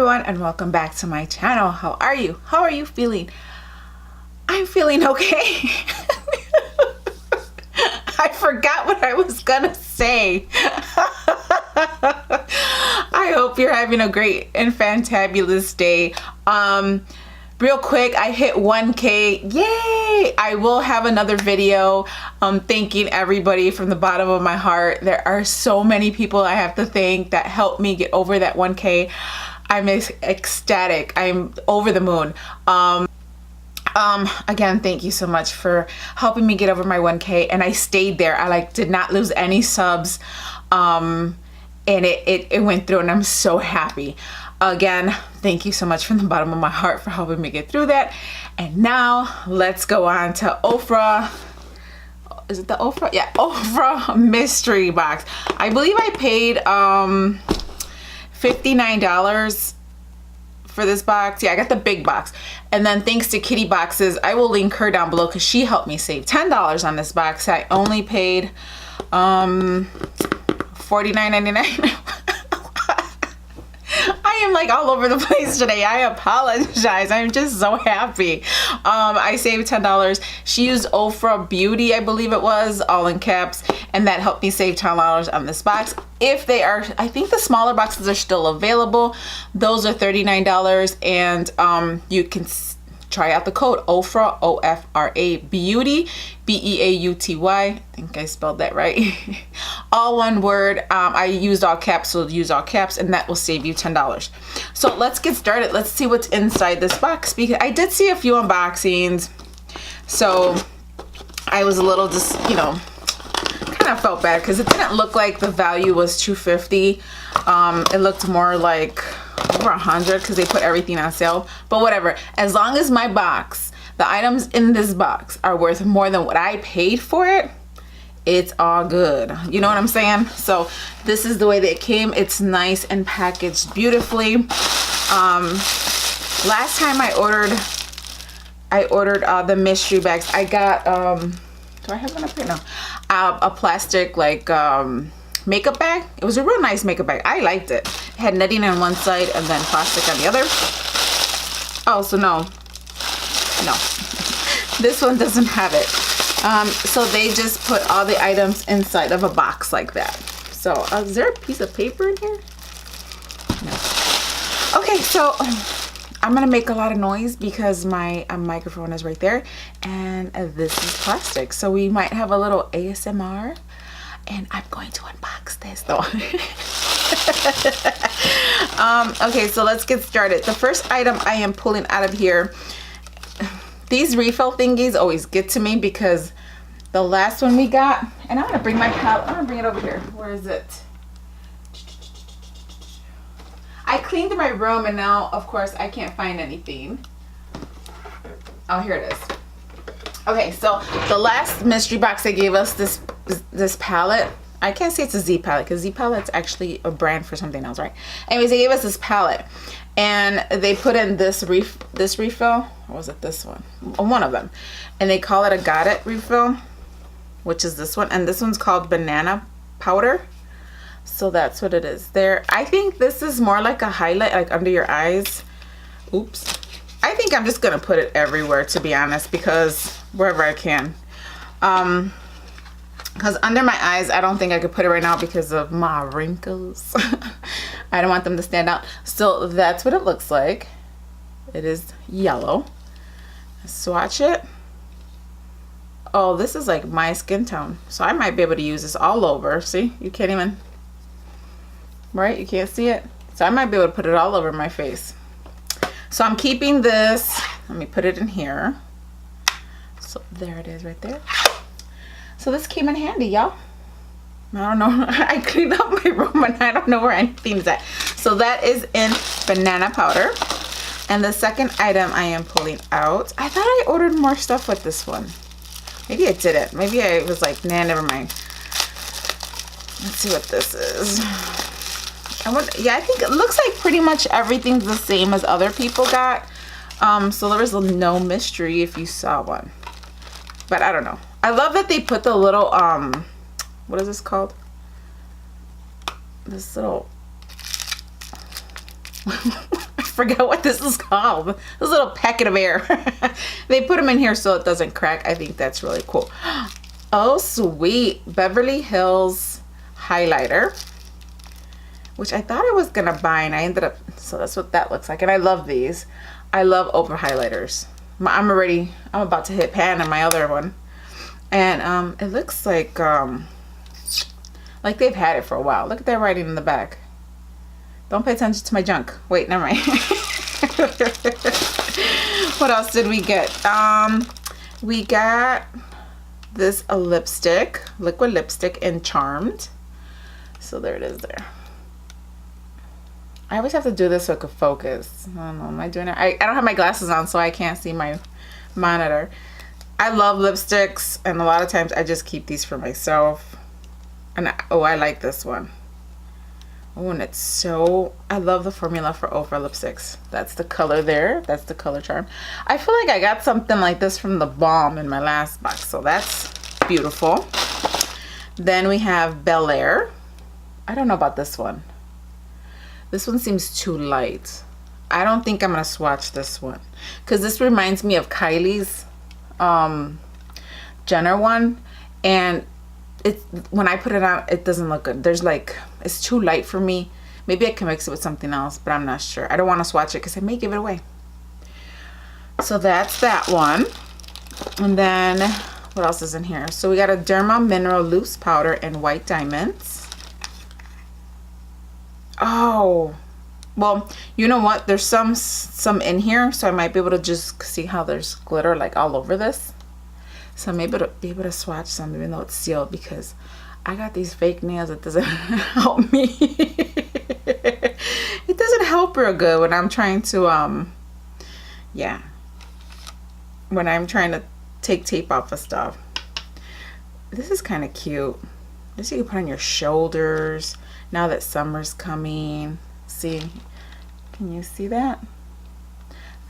everyone, and welcome back to my channel. How are you? How are you feeling? I'm feeling okay. I forgot what I was gonna say. I hope you're having a great and fantabulous day. Real quick, I hit 1K. Yay! I will have another video thanking everybody from the bottom of my heart. There are so many people I have to thank that helped me get over that 1K. I'm ecstatic. I'm over the moon. Again, thank you so much for helping me get over my 1K, and I stayed there. I did not lose any subs, and it went through, and I'm so happy. Again, thank you so much from the bottom of my heart for helping me get through that. And now let's go on to Ofra. Is it the Ofra? Yeah, Ofra Mystery Box. I believe I paid $59 for this box. Yeah, I got the big box. And then thanks to Kitty Boxes, I will link her down below because she helped me save $10 on this box. I only paid $49.99. I am like all over the place today. I apologize. I'm just so happy. I saved $10. She used OFRABEAUTY, I believe it was, all in caps, and that helped me save $10 on this box. If they are, I think the smaller boxes are still available. Those are $39, and you can try out the code OFRA, O-F-R-A, Beauty, B-E-A-U-T-Y. I think I spelled that right. All one word. I used all caps, so use all caps, and that will save you $10. So let's get started. Let's see what's inside this box, because I did see a few unboxings. So I was a little just, you know, kind of felt bad because it didn't look like the value was $250. It looked more like over $100 because they put everything on sale, but whatever. As long as my box, the items in this box are worth more than what I paid for it, it's all good. You know what I'm saying? So this is the way that it came. It's nice and packaged beautifully. Last time I ordered the mystery bags. I got do I have one up here? No. A plastic makeup bag. It was a real nice makeup bag. I liked it. It had netting on one side and then plastic on the other. Oh, so no, this one doesn't have it. So they just put all the items inside of a box like that. So is there a piece of paper in here? No. Okay, so I'm gonna make a lot of noise because my microphone is right there, and this is plastic, so we might have a little ASMR. And I'm going to unbox this though. Okay, so let's get started. The first item I am pulling out of here, these refill thingies always get to me because the last one we got, and I'm gonna bring my palette, I'm gonna bring it over here. Where is it? I cleaned my room and now, of course, I can't find anything. Oh, here it is. Okay, so the last mystery box they gave us, this palette. I can't say it's a Z palette because Z palette's actually a brand for something else, right? Anyways, they gave us this palette, and they put in this refill. Or was it this one? One of them. And they call it a Got It refill, which is this one. And this one's called banana powder. So that's what it is there. I think this is more like a highlight, like under your eyes. Oops. I think I'm just gonna put it everywhere, to be honest, because wherever I can. Because under my eyes, I don't think I could put it right now because of my wrinkles. I don't want them to stand out. So that's what it looks like. It is yellow. Swatch it. Oh, this is like my skin tone. So I might be able to use this all over. See, you can't even, right? You can't see it. So I might be able to put it all over my face. So I'm keeping this. Let me put it in here. So there it is right there. So this came in handy, y'all. I don't know. I cleaned up my room and I don't know where anything's at. So that is in banana powder. And the second item I am pulling out, I thought I ordered more stuff with this one. Maybe I didn't. Maybe I was like, nah, never mind. Let's see what this is. Yeah, I think it looks like pretty much everything's the same as other people got. So there was no mystery if you saw one. But I don't know. I love that they put the little, what is this called? This little, I forget what this is called. This little packet of air. They put them in here so it doesn't crack. I think that's really cool. Oh, sweet. Beverly Hills highlighter, which I thought I was gonna buy, and I ended up, so that's what that looks like. And I love these. I love Ofra highlighters. I'm about to hit pan on my other one. And it looks like they've had it for a while. Look at that writing in the back. Don't pay attention to my junk. Wait, never mind. What else did we get? We got this lipstick, liquid lipstick in Charmed. So there it is there. I always have to do this so it could focus. I don't know, am I doing it? I don't have my glasses on, so I can't see my monitor. I love lipsticks, and a lot of times I just keep these for myself. And I like this one. Oh, and it's so, I love the formula for Ofra lipsticks. That's the color there. That's the color charm. I feel like I got something like this from the Balm in my last box, so that's beautiful. Then we have Bel Air. I don't know about this one. This one seems too light. I don't think I'm gonna swatch this one, because this reminds me of Kylie's Jenner one, and when I put it on, it doesn't look good. There's like, it's too light for me. Maybe I can mix it with something else, but I'm not sure. I don't want to swatch it because I may give it away. So that's that one. And then what else is in here? So we got a Derma Mineral Loose Powder in White Diamonds. Oh, well, you know what? There's some in here, so I might be able to just see how there's glitter like all over this. So I'm able to be able to swatch some even though it's sealed, because I got these fake nails. It doesn't help me. It doesn't help real good when I'm trying to, yeah. When I'm trying to take tape off of stuff. This is kind of cute. This you can put on your shoulders now that summer's coming. See, can you see that?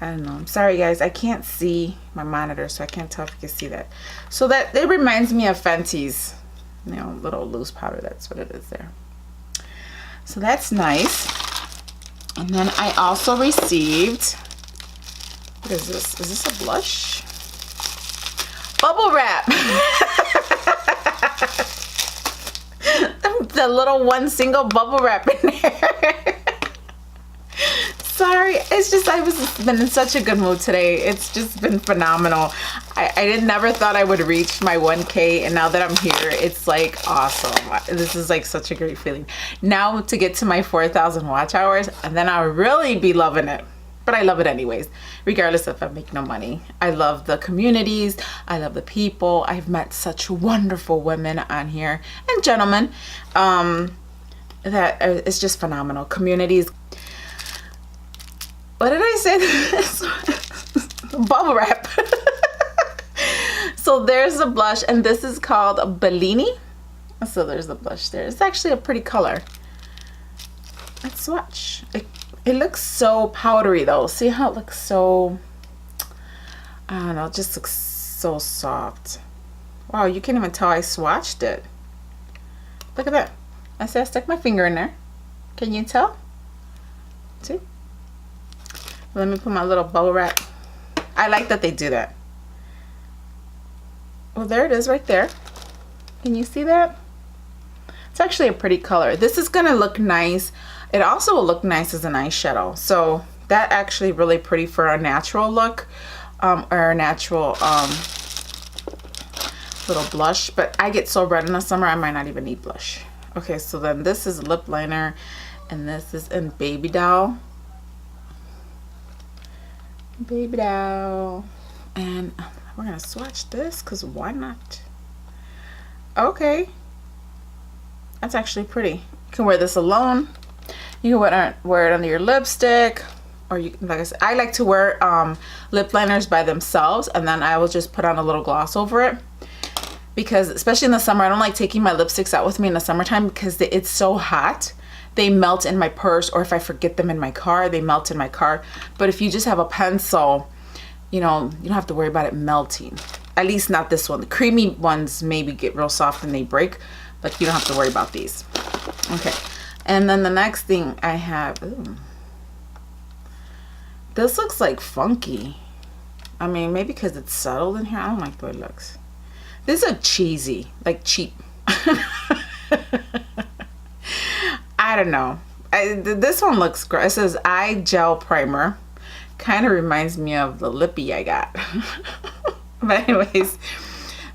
I don't know. I'm sorry guys, I can't see my monitor, so I can't tell if you can see that. So that it reminds me of Fenty's, you know, little loose powder. That's what it is there. So that's nice. And then I also received, what is this? Is this a blush? Bubble wrap. The little one single bubble wrap in there. Sorry, it's just I was been in such a good mood today. It's just been phenomenal. I never thought I would reach my 1K, and now that I'm here, it's like awesome. This is like such a great feeling. Now to get to my 4,000 watch hours, and then I'll really be loving it. But I love it anyways, regardless if I make no money. I love the communities. I love the people. I've met such wonderful women on here, and gentlemen. That it's just phenomenal. Communities. What did I say? Bubble wrap. So there's the blush, and this is called Bellini. So there's the blush there. It's actually a pretty color. Let's swatch. It looks so powdery though. See how it looks so, I don't know, it just looks so soft. Wow, you can't even tell I swatched it. Look at that. I said I stuck my finger in there. Can you tell? See? Let me put my little bubble wrap. I like that they do that. Well, there it is right there. Can you see that? It's actually a pretty color. This is gonna look nice. It also will look nice as an eyeshadow. So that actually really pretty for a natural look, or a natural little blush. But I get so red in the summer, I might not even need blush. Okay, so then this is lip liner, and this is in Baby Doll. Baby Doll. And we're gonna swatch this, because why not? Okay, that's actually pretty. You can wear this alone. You can wear it under your lipstick, or you, like I said, I like to wear lip liners by themselves, and then I will just put on a little gloss over it, because especially in the summer, I don't like taking my lipsticks out with me in the summertime, because it's so hot. They melt in my purse, or if I forget them in my car, they melt in my car. But if you just have a pencil, you know, you don't have to worry about it melting. At least not this one. The creamy ones maybe get real soft and they break, but you don't have to worry about these. Okay. And then the next thing I have, ooh, This looks like funky. I mean, maybe because it's settled in here. I don't like the way it looks. This is cheesy, like cheap. I don't know. This one looks great. It says eye gel primer. Kind of reminds me of the lippy I got. But anyways,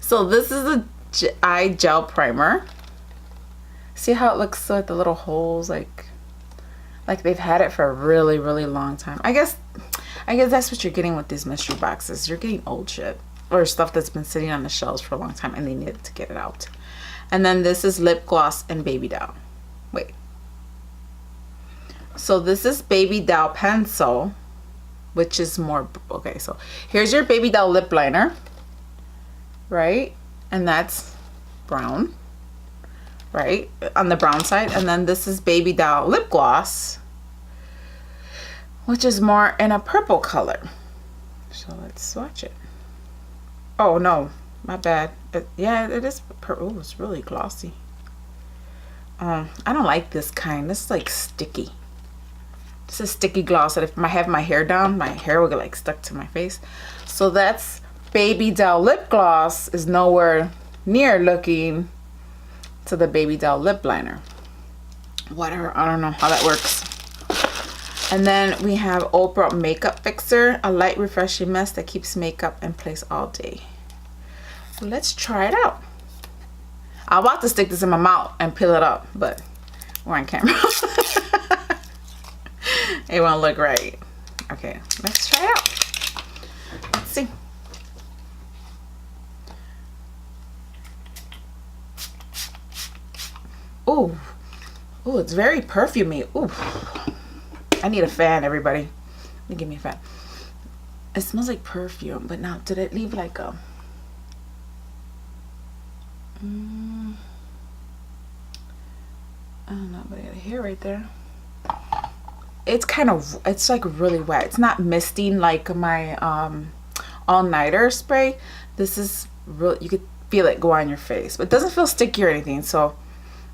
so this is the eye gel primer. See how it looks with the little holes, like they've had it for a really, really long time. I guess that's what you're getting with these mystery boxes. You're getting old shit or stuff that's been sitting on the shelves for a long time and they needed to get it out. And then this is lip gloss and baby doll. Wait. So this is baby doll pencil, which is more, okay, so here's your baby doll lip liner, right? And that's brown, right? On the brown side. And then this is baby doll lip gloss, which is more in a purple color. So let's swatch it. Oh no, my bad. Yeah, it is purple. Oh, it's really glossy. I don't like this kind. This is like sticky. This is sticky gloss that if I have my hair down, my hair will get like stuck to my face. So that's baby doll lip gloss is nowhere near looking to the baby doll lip liner. Whatever, I don't know how that works. And then we have Ofra Makeup Fixer, a light refreshing mist that keeps makeup in place all day. So let's try it out. I'm about to stick this in my mouth and peel it up, but we're on camera. It won't look right. Okay, let's try it out. Let's see. Ooh, ooh, it's very perfumey. Ooh, I need a fan, everybody. Let me give me a fan. It smells like perfume, but now did it leave like a? I don't know, but I got a hair right there. It's kind of, it's like really wet. It's not misting like my all-nighter spray. This is real, you could feel it go on your face, but it doesn't feel sticky or anything. So,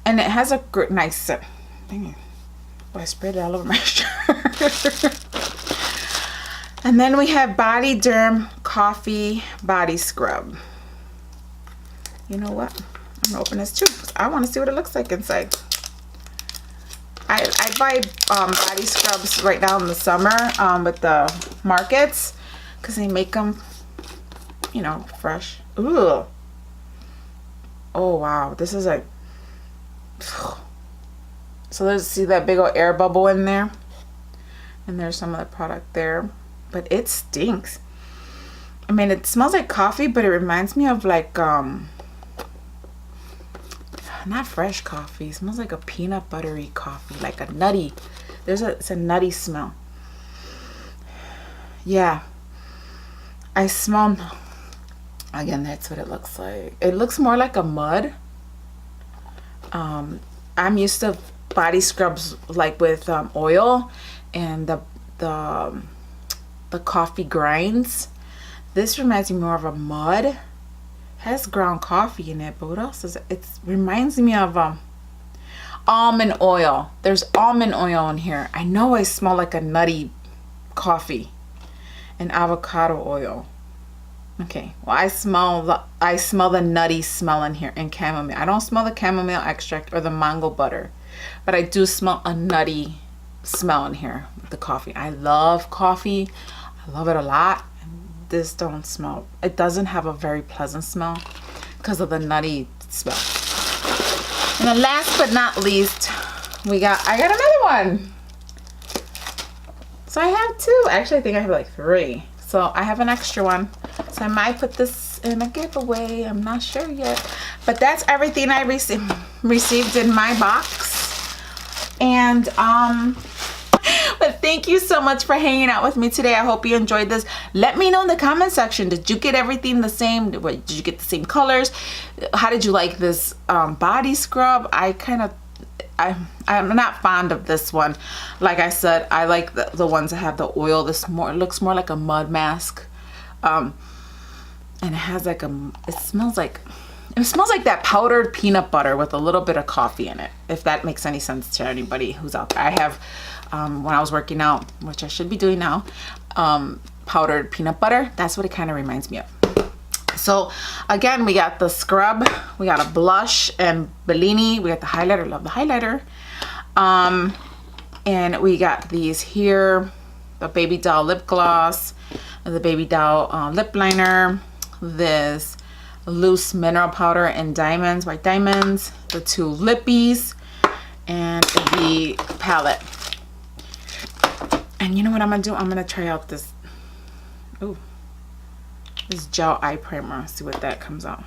and it has a nice scent. Dang it. Oh, I sprayed it all over my shirt. And then we have Body Derm Coffee Body Scrub. You know what? I'm gonna open this too. I want to see what it looks like inside. I buy body scrubs right now in the summer with the markets because they make them, you know, fresh. Ooh. Oh wow, this is like. So let's see that big old air bubble in there, and there's some of the product there, but it stinks. I mean, it smells like coffee, but it reminds me of like not fresh coffee. It smells like a peanut buttery coffee, like a nutty. It's a nutty smell. Yeah, I smell. Again, that's what it looks like. It looks more like a mud. I'm used to body scrubs like with oil and the coffee grinds. This reminds me more of a mud. Has ground coffee in it, but what else is it? It reminds me of almond oil. There's almond oil in here. I know I smell like a nutty coffee and avocado oil. Okay, well I smell the nutty smell in here and chamomile. I don't smell the chamomile extract or the mango butter, but I do smell a nutty smell in here with the coffee. I love coffee. I love it a lot. This don't smell, it doesn't have a very pleasant smell because of the nutty smell. And then last but not least, I got another one. So I have two. Actually, I think I have like three. So I have an extra one. So I might put this in a giveaway. I'm not sure yet. But that's everything I received in my box. And but thank you so much for hanging out with me today. I hope you enjoyed this. Let me know in the comment section. Did you get everything the same? Did you get the same colors? How did you like this body scrub? I'm not fond of this one. Like I said, I like the ones that have the oil. This looks more like a mud mask. And it has like it It smells like that powdered peanut butter with a little bit of coffee in it, if that makes any sense to anybody who's out there. I have, when I was working out, which I should be doing now, powdered peanut butter. That's what it kind of reminds me of. So again, we got the scrub, we got a blush and Bellini, we got the highlighter, love the highlighter. And we got these here, the Baby Doll lip gloss, the Baby Doll lip liner, this loose mineral powder and diamonds, white diamonds, the 2 lippies, and the palette. And you know what I'm gonna do? I'm gonna try out this, ooh, this gel eye primer. See what that comes out.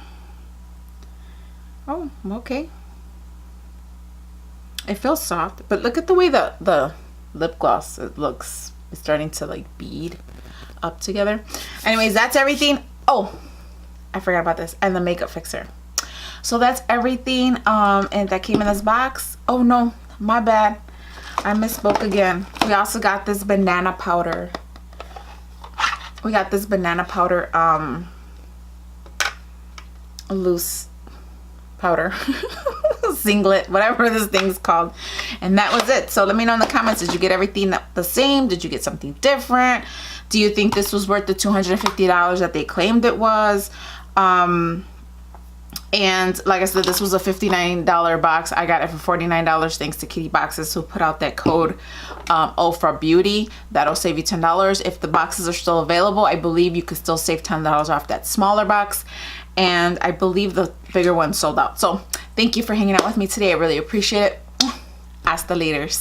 Oh, okay. It feels soft, but look at the way the lip gloss, it looks, it's starting to like bead up together. Anyways, that's everything. Oh, I forgot about this, and the makeup fixer. So that's everything and that came in this box. Oh no, my bad, I misspoke again. We also got this banana powder. We got this banana powder loose powder singlet, whatever this thing's called, and that was it. So let me know in the comments, did you get everything the same? Did you get something different? Do you think this was worth the $250 that they claimed it was? And like I said, this was a $59 box. I got it for $49 thanks to Kitty Boxes, who put out that code OFRABEAUTY. That'll save you $10. If the boxes are still available, I believe you could still save $10 off that smaller box, and I believe the bigger one sold out. So thank you for hanging out with me today. I really appreciate it. Hasta Laterz.